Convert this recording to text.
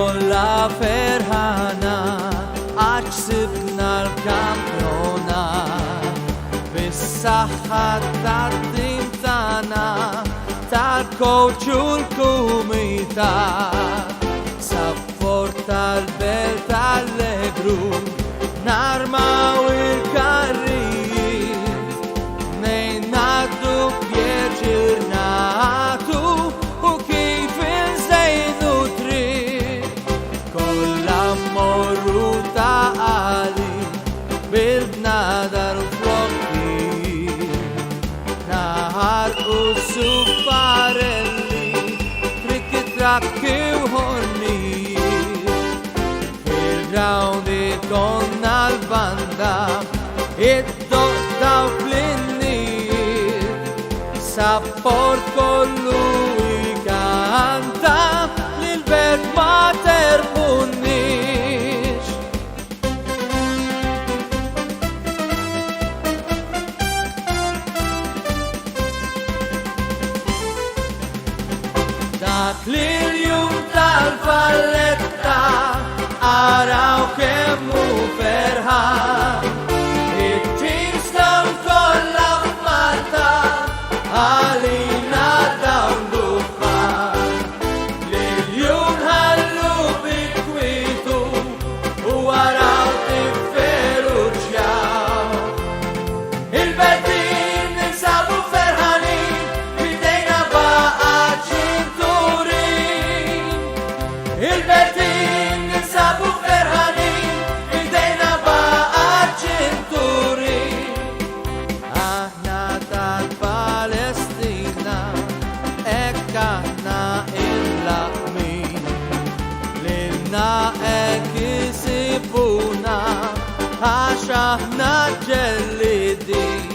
kolla ferħana għax sibna l-kampjonat bis-saħħa tad-tim tagħna tal-coach u l-kumitat sapport tal-belt tal-Lebru narmaw il-karrijiet nejn naddu pjeċirnatu u kif inżejnu triq kollha mmorru ta' għali bil-bnadar u flokki naħar u supparelli frikki trakki u ħonni fil-grawndi konna l-banda id-doqda u fl-inniet sapport kollu ikanta li l-belt ma terpunniex. Dak li l-jum tal-Valletta araw kemmu ferħan it-teams dawn kollha f'Malta għalina dawn dufan li l-jum ħallu bikwitu u araw tifferu ċjaw il-Beltin ninsabu ferħanin bidejna baqa ċinturin il-Beltin ninsabu ferħanin bidejna baqa ċinturin aħna tal-Palestina ekk aħna il-laqmin lilna ekk isibuna għax aħna ġellidin